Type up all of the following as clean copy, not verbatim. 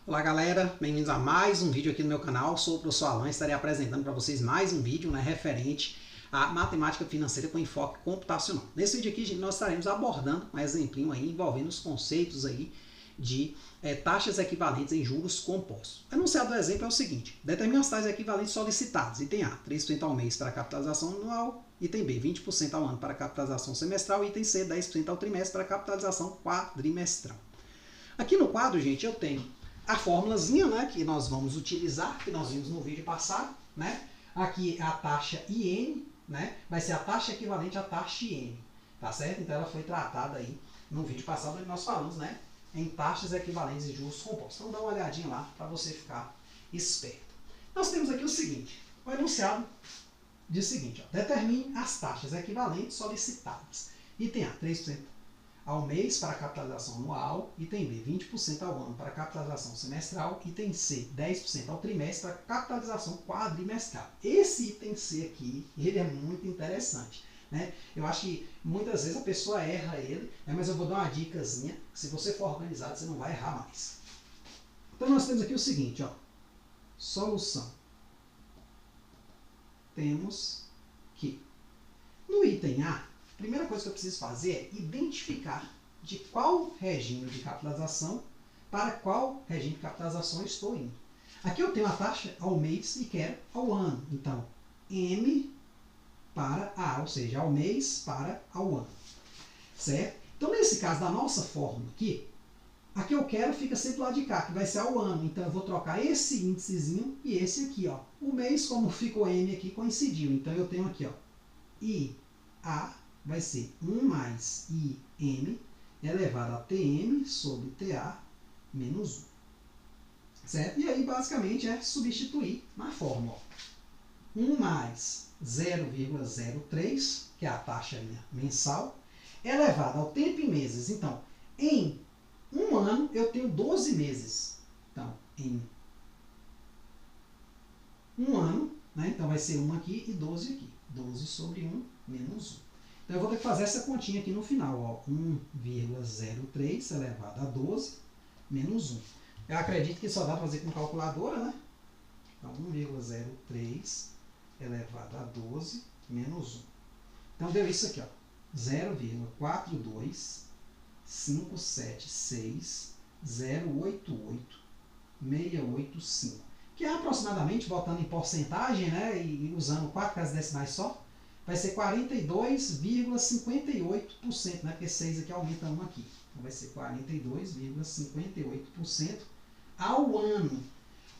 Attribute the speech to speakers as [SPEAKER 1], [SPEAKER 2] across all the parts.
[SPEAKER 1] Olá galera, bem-vindos a mais um vídeo aqui no meu canal. Sou o professor Alan e estarei apresentando para vocês mais um vídeo referente à matemática financeira com enfoque computacional. Nesse vídeo aqui, gente, nós estaremos abordando um exemplinho aí envolvendo os conceitos aí de taxas equivalentes em juros compostos. O enunciado do exemplo é o seguinte: determina as taxas equivalentes solicitadas. Item A, 3% ao mês para a capitalização anual. Item B, 20% ao ano para a capitalização semestral. Item C, 10% ao trimestre para a capitalização quadrimestral. Aqui no quadro, gente, eu tenho a formulazinha, né, que nós vamos utilizar, que nós vimos no vídeo passado, né? Aqui é a taxa IN, né? Vai ser a taxa equivalente à taxa IN, tá certo? Então ela foi tratada aí no vídeo passado onde nós falamos, né, em taxas equivalentes em juros compostos. Então dá uma olhadinha lá para você ficar esperto. Nós temos aqui o seguinte: o enunciado diz o seguinte, ó: determine as taxas equivalentes solicitadas. Item A, 3% ao mês para a capitalização anual. Item B, 20% ao ano para a capitalização semestral. Item C, 10% ao trimestre para a capitalização quadrimestral. Esse item C aqui, ele é muito interessante, né? Eu acho que muitas vezes a pessoa erra ele, né? Mas eu vou dar uma dicasinha, que se você for organizado, você não vai errar mais. Então nós temos aqui o seguinte, ó: solução. Temos que, no item A, a primeira coisa que eu preciso fazer é identificar de qual regime de capitalização para qual regime de capitalização eu estou indo. Aqui eu tenho a taxa ao mês e quero ao ano. Então, M para A, ou seja, ao mês para ao ano. Certo? Então, nesse caso da nossa fórmula aqui, a que eu quero fica sempre lá de cá, que vai ser ao ano. Então, eu vou trocar esse índicezinho e esse aqui, ó. O mês, como ficou M aqui, coincidiu. Então, eu tenho aqui, ó, IA vai ser 1 mais IM elevado a TM sobre TA menos 1. Certo? E aí, basicamente, é substituir na fórmula. 1 mais 0,03, que é a taxa mensal, elevado ao tempo em meses. Então, em um ano, eu tenho 12 meses. Então, em um ano, né? Então vai ser 1 aqui e 12 aqui. 12 sobre 1 menos 1. Então eu vou ter que fazer essa continha aqui no final, ó, 1,03 elevado a 12 menos 1. Eu acredito que só dá para fazer com calculadora, né? Então 1,03 elevado a 12 menos 1. Então deu isso aqui, ó, 0,4257688 que é aproximadamente, botando em porcentagem, né, e usando 4 casas decimais só, vai ser 42,58%, né, porque 6 aqui aumenta 1 aqui. Então vai ser 42,58% ao ano.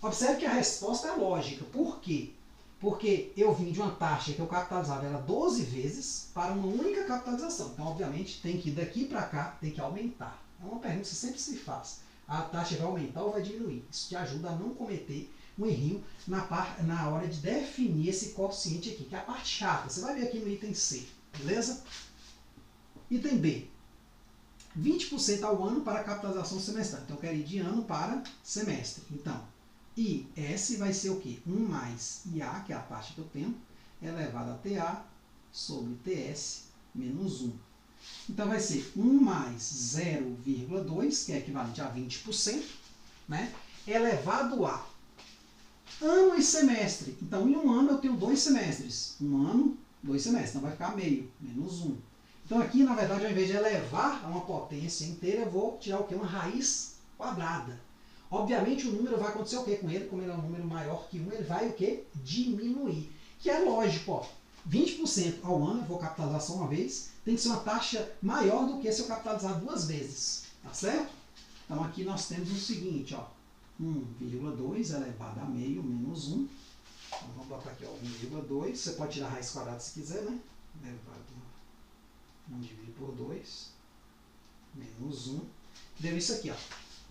[SPEAKER 1] Observe que a resposta é lógica. Por quê? Porque eu vim de uma taxa que eu capitalizava ela 12 vezes para uma única capitalização. Então, obviamente, tem que ir daqui para cá, tem que aumentar. É uma pergunta que sempre se faz. A taxa vai aumentar ou vai diminuir? Isso te ajuda a não cometer um errinho na hora de definir esse quociente aqui, que é a parte chata. Você vai ver aqui no item C, beleza? Item B, 20% ao ano para a capitalização semestral. Então, eu quero ir de ano para semestre. Então, IS vai ser o quê? 1 mais IA, que é a taxa que eu tenho, elevado a TA sobre TS menos 1. Então, vai ser 1 mais 0,2, que é equivalente a 20%, né? Elevado a ano e semestre. Então, em um ano eu tenho 2 semestres. Um ano, 2 semestres. Então, vai ficar meio, menos 1. Então, aqui, na verdade, ao invés de elevar a uma potência inteira, eu vou tirar o quê? Uma raiz quadrada. Obviamente, o número vai acontecer o quê com ele? Como ele é um número maior que 1, ele vai o quê? Diminuir. Que é lógico, ó. 20% ao ano, eu vou capitalizar só uma vez, tem que ser uma taxa maior do que se eu capitalizar 2 vezes. Tá certo? Então, aqui nós temos o seguinte, ó. 1,2 elevado a meio menos 1. Então, vamos botar aqui, ó, 1,2. Você pode tirar a raiz quadrada se quiser, né? Elevado a 1 dividido por 2 menos 1. Deu isso aqui, ó.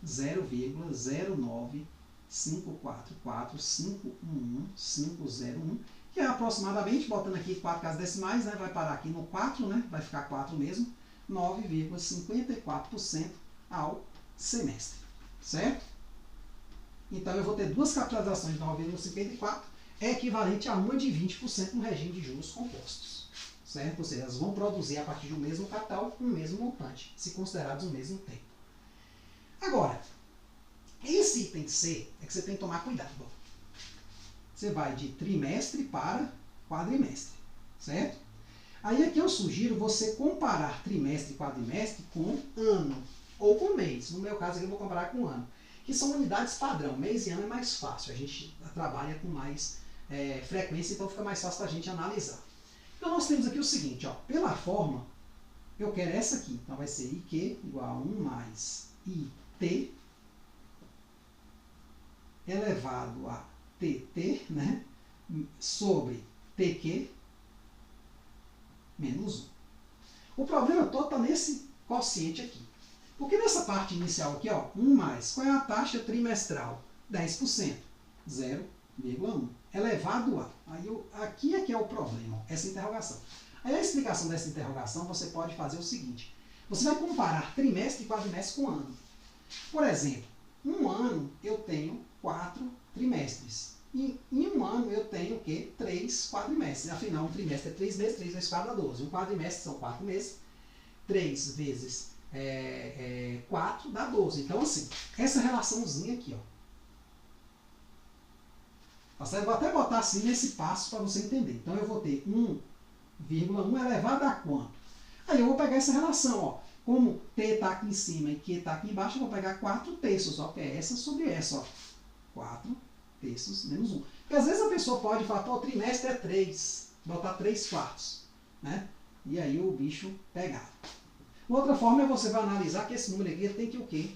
[SPEAKER 1] 0,09544511501, que é aproximadamente, botando aqui 4 casas decimais, né? Vai parar aqui no 4, né? Vai ficar 4 mesmo. 9,54% ao semestre. Certo? Então, eu vou ter duas capitalizações de 9,54, é equivalente a uma de 20% no regime de juros compostos. Certo? Ou seja, elas vão produzir a partir do mesmo capital, o mesmo montante, se considerados o mesmo tempo. Agora, Esse item C é que você tem que tomar cuidado. Você vai de trimestre para quadrimestre, certo? Aí aqui eu sugiro você comparar trimestre e quadrimestre com ano ou com mês. No meu caso aqui eu vou comparar com ano, que são unidades padrão. Mês e ano é mais fácil, a gente trabalha com mais frequência, então fica mais fácil para a gente analisar. Então nós temos aqui o seguinte, ó, pela forma, eu quero essa aqui, então vai ser IQ igual a 1 mais IT elevado a TT, né, sobre TQ menos 1. O problema todo está nesse quociente aqui. Porque nessa parte inicial aqui, ó, 1 mais, qual é a taxa trimestral? 10%, 0,1, elevado a. Aí aqui é que é o problema, essa interrogação. Aí a explicação dessa interrogação você pode fazer o seguinte. Você vai comparar trimestre e quadrimestre com ano. Por exemplo, um ano eu tenho 4 trimestres. E em um ano eu tenho o quê? 3 quadrimestres. Afinal, um trimestre é 3 meses, 3 vezes 4 dá 12. Um quadrimestre são 4 meses. 3 vezes 4 dá 12. Então, assim, essa relaçãozinha aqui, ó. Eu vou até botar assim nesse passo para você entender. Então, eu vou ter 1,1 elevado a quanto? Aí eu vou pegar essa relação, ó. Como T está aqui em cima e Q está aqui embaixo, eu vou pegar 4 terços, ó, que é essa sobre essa, ó. 4 terços menos 1. Porque às vezes a pessoa pode falar, pô, o trimestre é 3, botar 3 quartos, né? E aí o bicho pegar. Outra forma é você vai analisar que esse número aqui tem que o quê?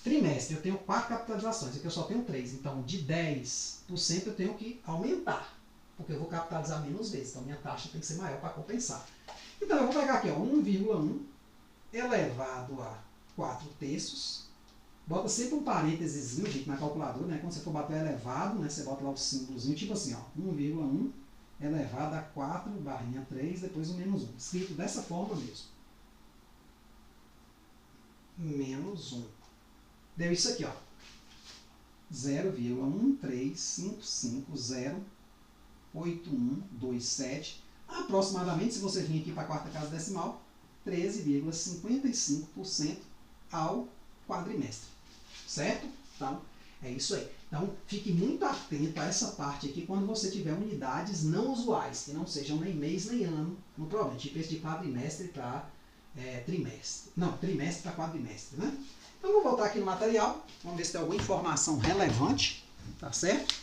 [SPEAKER 1] Trimestre, eu tenho 4 capitalizações, aqui eu só tenho 3. Então, de 10% eu tenho que aumentar, porque eu vou capitalizar menos vezes. Então, minha taxa tem que ser maior para compensar. Então, eu vou pegar aqui, ó, 1,1 elevado a 4 terços. Bota sempre um parênteses, gente, na calculadora, né? Quando você for bater elevado, né? Você bota lá o símbolozinho, tipo assim, ó, 1,1 elevado a 4, barrinha 3, depois o menos 1. Escrito dessa forma mesmo. Menos 1. Deu isso aqui, ó. 0,135508127. Aproximadamente, se você vir aqui para a quarta casa decimal, 13,55% ao quadrimestre. Certo? Então, é isso aí. Então, fique muito atento a essa parte aqui quando você tiver unidades não usuais, que não sejam nem mês nem ano no problema. Tipo esse de quadrimestre para trimestre. Não, trimestre para quadrimestre, né? Então, vou voltar aqui no material. Vamos ver se tem alguma informação relevante. Tá certo?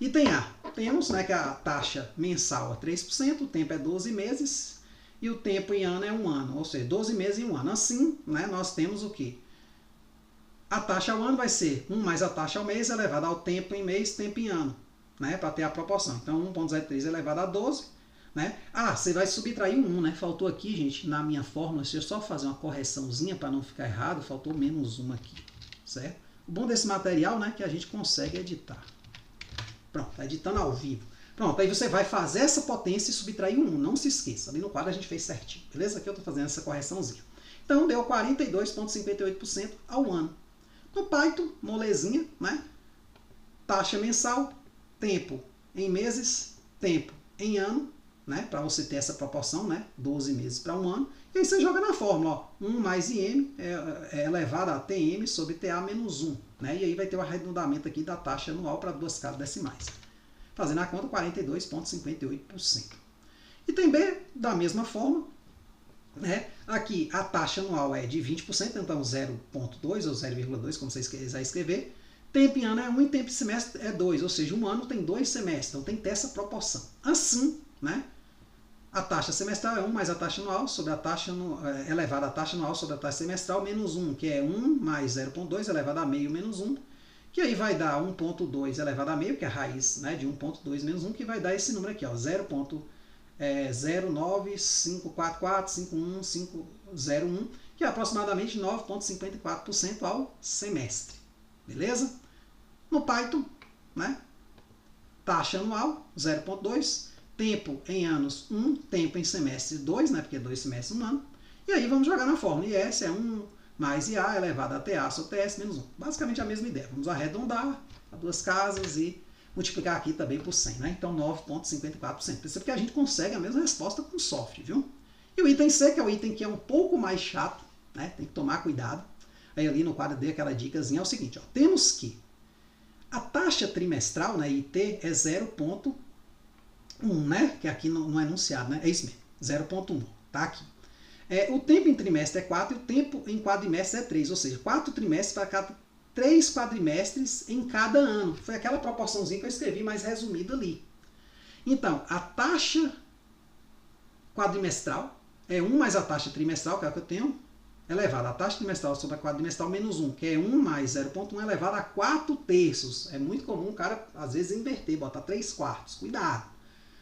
[SPEAKER 1] Item A. Temos, né, que a taxa mensal é 3%, o tempo é 12 meses e o tempo em ano é 1 ano, ou seja, 12 meses em 1 ano. Assim, né, nós temos o quê? A taxa ao ano vai ser 1 mais a taxa ao mês elevada ao tempo em mês, tempo em ano, né, para ter a proporção. Então, 1,03 elevado a 12, né? Ah, você vai subtrair um 1, né? Faltou aqui, gente, na minha fórmula, deixa eu só fazer uma correçãozinha para não ficar errado, faltou menos 1 aqui, certo? O bom desse material, né, é que a gente consegue editar. Pronto, está editando ao vivo. Pronto, aí você vai fazer essa potência e subtrair um 1. Não se esqueça, ali no quadro a gente fez certinho. Beleza? Aqui eu estou fazendo essa correçãozinha. Então, deu 42,58% ao ano. No Python, molezinha, né? Taxa mensal, tempo em meses, tempo em ano, né? Para você ter essa proporção, né? 12 meses para 1 ano. E aí você joga na fórmula, ó. 1 mais IM é elevado a TM sobre TA menos 1. Né? E aí vai ter o arredondamento aqui da taxa anual para 2 casas decimais. Fazendo a conta, 42,58%. Item B, da mesma forma, né? Aqui a taxa anual é de 20%, então 0,2 ou 0,2, como vocês quiserem escrever. Tempo em ano é 1 e tempo em semestre é 2, ou seja, um ano tem 2 semestres, então tem que ter essa proporção. Assim, né? A taxa semestral é 1 mais a taxa anual sobre a taxa elevada a taxa anual sobre a taxa semestral menos 1, que é 1 mais 0,2 elevado a meio menos 1, que aí vai dar 1,2 elevado a meio, que é a raiz, né, de 1,2 menos 1, que vai dar esse número aqui, 0,09544515101, que é aproximadamente 9,54% ao semestre. Beleza? No Python, né, taxa anual 0,2, tempo em anos 1, tempo em semestre 2, né, porque 2 semestres 1 ano. E aí vamos jogar na fórmula. IS é 1 mais IA elevado a TA sobre TS menos 1. Basicamente a mesma ideia. Vamos arredondar a 2 casas e multiplicar aqui também por 100. Né? Então 9,54%. Percebe que a gente consegue a mesma resposta com software, viu? E o item C, que é o item que é um pouco mais chato, né? Tem que tomar cuidado. Aí ali no quadro D, aquela dicasinha é o seguinte, ó, temos que a taxa trimestral, né, IT, é 0,1, né? Que aqui não é enunciado, né? É isso mesmo, 0,1, tá aqui. O tempo em trimestre é 4 e o tempo em quadrimestre é 3, ou seja, 4 trimestres para cada 3 quadrimestres em cada ano. Foi aquela proporçãozinha que eu escrevi mais resumida ali. Então, a taxa quadrimestral é 1 mais a taxa trimestral, que é o que eu tenho, elevado a taxa trimestral sobre a quadrimestral menos 1, que é 1 mais 0,1 elevado a 4 terços. É muito comum o cara, às vezes, inverter, botar 3 quartos. Cuidado.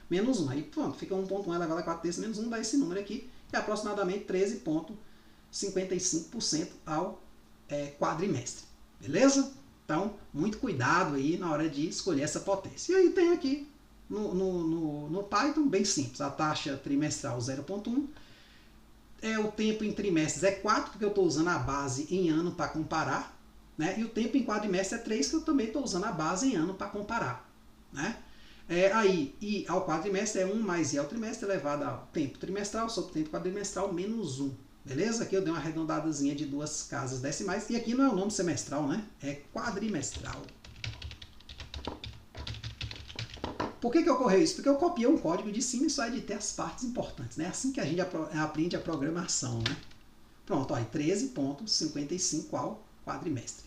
[SPEAKER 1] Menos 1. Aí, pronto, fica 1,1 elevado a 4 terços menos 1, dá esse número aqui, que é aproximadamente 13,55% ao quadrimestre. Beleza? Então, muito cuidado aí na hora de escolher essa potência. E aí tem aqui no Python, bem simples, a taxa trimestral 0,1, o tempo em trimestres é 4, porque eu estou usando a base em ano para comparar, né? E o tempo em quadrimestre é 3, que eu também estou usando a base em ano para comparar, né? Aí, I ao quadrimestre é 1 mais I ao trimestre elevado ao tempo trimestral sobre o tempo quadrimestral menos 1. Beleza? Aqui eu dei uma arredondadazinha de 2 casas decimais. E aqui não é o nome semestral, né? É quadrimestral. Por que ocorreu isso? Porque eu copiei um código de cima e só editei as partes importantes, né? Assim que a gente aprende a programação, né? Pronto, ó, 13,55 ao quadrimestre.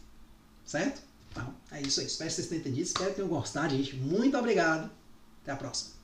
[SPEAKER 1] Certo? Então, é isso aí. Espero que vocês tenham entendido. Espero que tenham gostado, gente. Muito obrigado. Até a próxima.